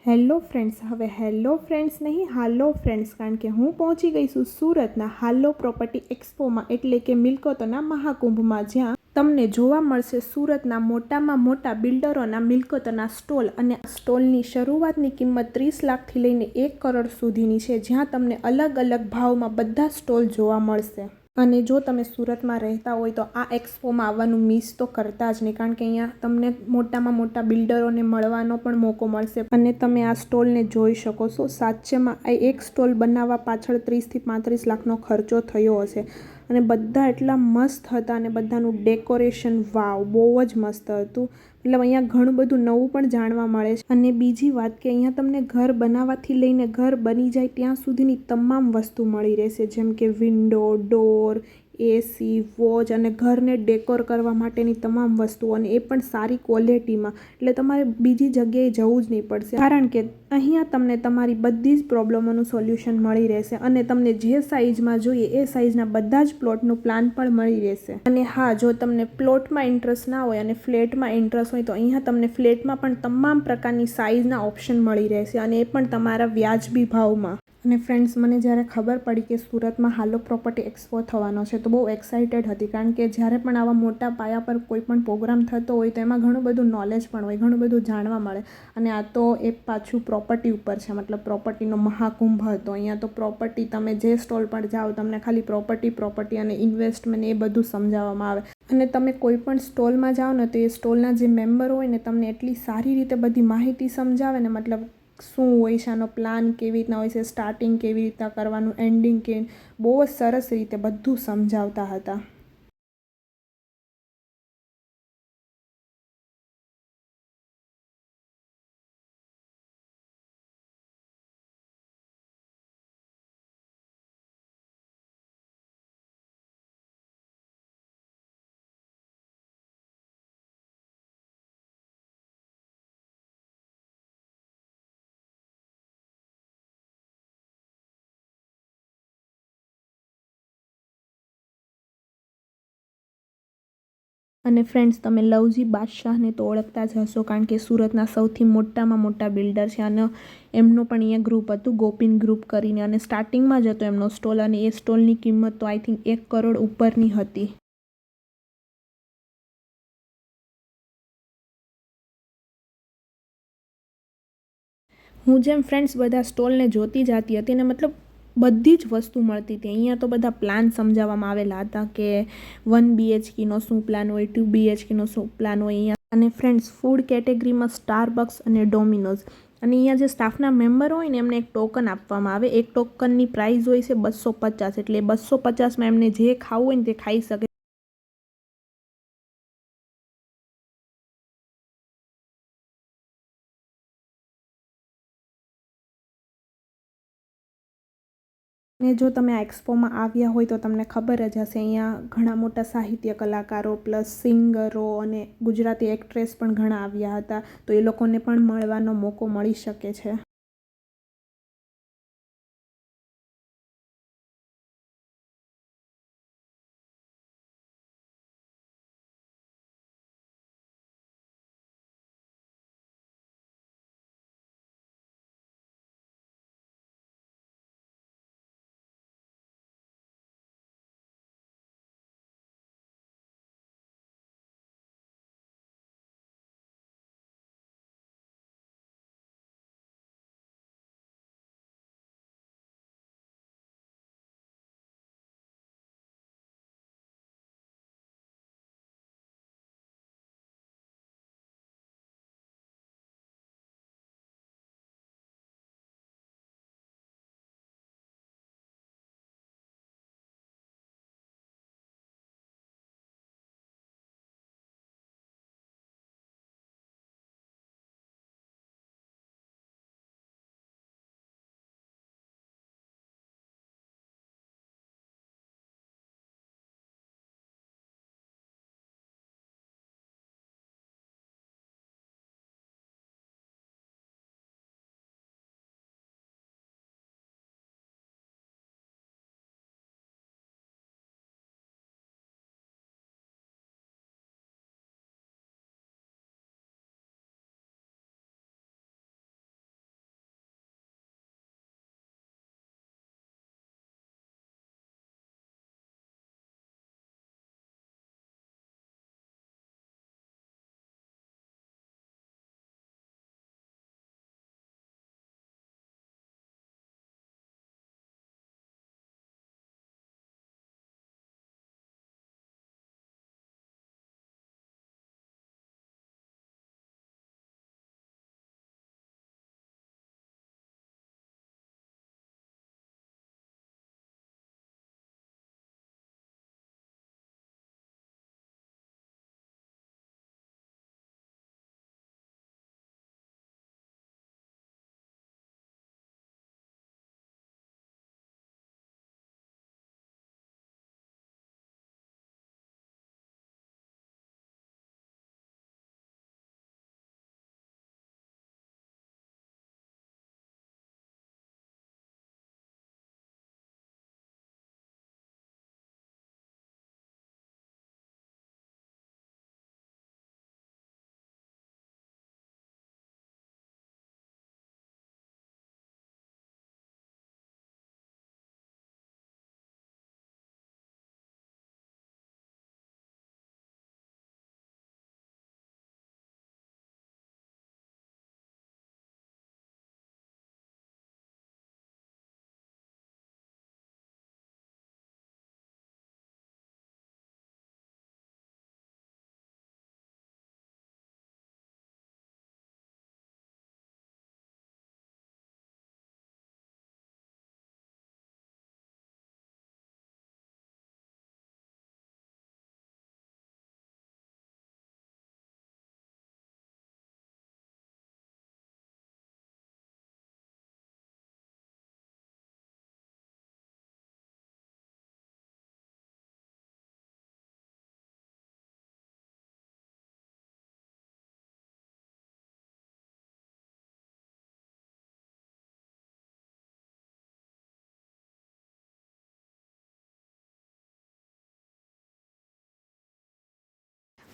Hello friends, હવે hello friends નહીં હાલો friends, કારણ કે હું પહોંચી ગઈ છું સુરતના હાલો પ્રોપર્ટી એક્સપોમાં, એટલે કે મિલકતોના મહાકુંભમાં, જ્યાં તમને જોવા મળશે સુરતના મોટામાં મોટા બિલ્ડરોના મિલકતોના સ્ટોલ. અને આ સ્ટોલની શરૂઆતની કિંમત 30 લાખથી લઈને 1 કરોડ સુધીની છે, જ્યાં તમને અલગ અલગ ભાવમાં બધા સ્ટોલ જોવા મળશે. અને જો તમે સુરતમાં રહેતા હોય તો આ એક્સપોમાં આવવાનું મિસ તો કરતા જ નહીં, કારણ કે અહીંયા તમને મોટામાં મોટા બિલ્ડરોને મળવાનો પણ મોકો મળશે અને તમે આ સ્ટોલને જોઈ શકો છો. સાચેમાં આ એક સ્ટોલ બનાવવા પાછળ 30થી 35 લાખનો ખર્ચો થયો હશે. અને બધા એટલા મસ્ત હતા અને બધાનું ડેકોરેશન વાવ, બહુ જ મસ્ત હતું. મતલબ અહીંયા ઘણું બધું નવું પણ જાણવા મળે છે. અને બીજી વાત કે અહીંયા તમને ઘર બનાવવાથી લઈને ઘર બની જાય ત્યાં સુધીની તમામ વસ્તુ મળી રહેશે, જેમ કે વિન્ડો, ડોર, એસી, વોચ અને ઘરને ડેકોર કરવા માટેની તમામ વસ્તુઓ, અને એ પણ સારી ક્વોલિટીમાં. એટલે તમારે બીજી જગ્યાએ જવું જ નહીં પડશે, કારણ કે અહીંયા તમને તમારી બધી જ પ્રોબ્લેમોનું સોલ્યુશન મળી રહેશે. અને તમને જે સાઇઝમાં જોઈએ એ સાઇઝના બધા જ પ્લોટનું પ્લાન પણ મળી રહેશે. અને હા, જો તમને પ્લોટમાં ઇન્ટરેસ્ટ ના હોય અને ફ્લેટમાં ઇન્ટરેસ્ટ હોય તો અહીંયા તમને ફ્લેટમાં પણ તમામ પ્રકારની સાઇઝના ઓપ્શન મળી રહેશે, અને એ પણ તમારા વ્યાજબી ભાવમાં. અને ફ્રેન્ડ્સ, મને જ્યારે ખબર પડી કે સુરતમાં હાલો પ્રોપર્ટી એક્સપો થવાનો છે તો બહુ એક્સાઇટેડ હતી, કારણ કે જ્યારે પણ આવા મોટા પાયા પર કોઈ પણ પ્રોગ્રામ થતો હોય તો એમાં ઘણું બધું નોલેજ પણ હોય, ઘણું બધું જાણવા મળે. અને આ તો એ પાછું પ્રોપર્ટી ઉપર છે, મતલબ પ્રોપર્ટીનો મહાકુંભ હતો. અહીંયા તો પ્રોપર્ટી, તમે જે સ્ટોલ પર જાઓ તમને ખાલી પ્રોપર્ટી અને ઇન્વેસ્ટમેન્ટ એ બધું સમજાવવામાં આવે. અને તમે કોઈ પણ સ્ટોલમાં જાઓ ને તો એ સ્ટોલના જે મેમ્બર હોય ને તમને એટલી સારી રીતે બધી માહિતી સમજાવે ને, મતલબ શું હોય છે આનો પ્લાન, કેવી રીતના હોય છે, સ્ટાર્ટિંગ કેવી રીતના કરવાનું, એન્ડિંગ કે, બહુ જ સરસ રીતે બધું સમજાવતા હતા. અને ફ્રેન્ડ્સ, તમે લવજી બાદશાહને તો ઓળખતા જ હશો, કારણ કે સુરતના સૌથી મોટામાં મોટા બિલ્ડર છે. અને એમનું પણ અહીંયા ગ્રુપ હતું, ગોપીન ગ્રુપ કરીને, અને સ્ટાર્ટિંગમાં જ હતો એમનો સ્ટોલ. અને એ સ્ટોલની કિંમત તો આઈ થિંક 1 કરોડ ઉપરની હતી. હું જેમ ફ્રેન્ડ્સ બધા સ્ટોલને જોતી જતી હતી ને, મતલબ બધી જ વસ્તુ મળતી હતી. અહીંયા તો બધા પ્લાન સમજાવવામાં આવેલા હતા કે 1 BHKનો શું પ્લાન હોય, 2 BHKનો શું પ્લાન હોય અહીંયા. અને ફ્રેન્ડ્સ, ફૂડ કેટેગરીમાં સ્ટારબક્સ અને ડોમિનોઝ. અને અહીંયા જે સ્ટાફના મેમ્બર હોય ને એમને એક ટોકન આપવામાં આવે. એક ટોકનની પ્રાઇસ હોય છે 250, એટલે 250માં એમને જે ખાવું હોય ને તે ખાઈ શકે. અને જો તમે આ એક્સપોમાં આવ્યા હોય તો તમને ખબર જ હશે, અહીંયા ઘણા મોટા સાહિત્ય કલાકારો પ્લસ સિંગરો અને ગુજરાતી એક્ટ્રેસ પણ ઘણા આવ્યા હતા, તો એ લોકોને પણ મળવાનો મોકો મળી શકે છે.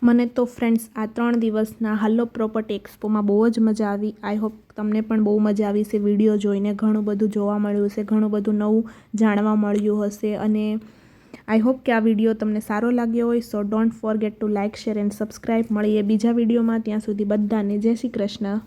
મને તો ફ્રેન્ડ્સ આ 3 દિવસના હાલો પ્રોપર્ટી એક્સપોમાં બહુ જ મજા આવી. આઈ હોપ તમને પણ બહુ મજા આવી છે. વિડીયો જોઈને ઘણું બધું જોવા મળ્યું હશે, ઘણું બધું નવું જાણવા મળ્યું હશે અને આઈ હોપ કે આ વિડીયો તમને સારો લાગ્યો હોય. સો don't forget two like, share and subscribe. મળીએ બીજા વિડીયોમાં. ત્યાં સુધી બધાને જય શ્રી કૃષ્ણ.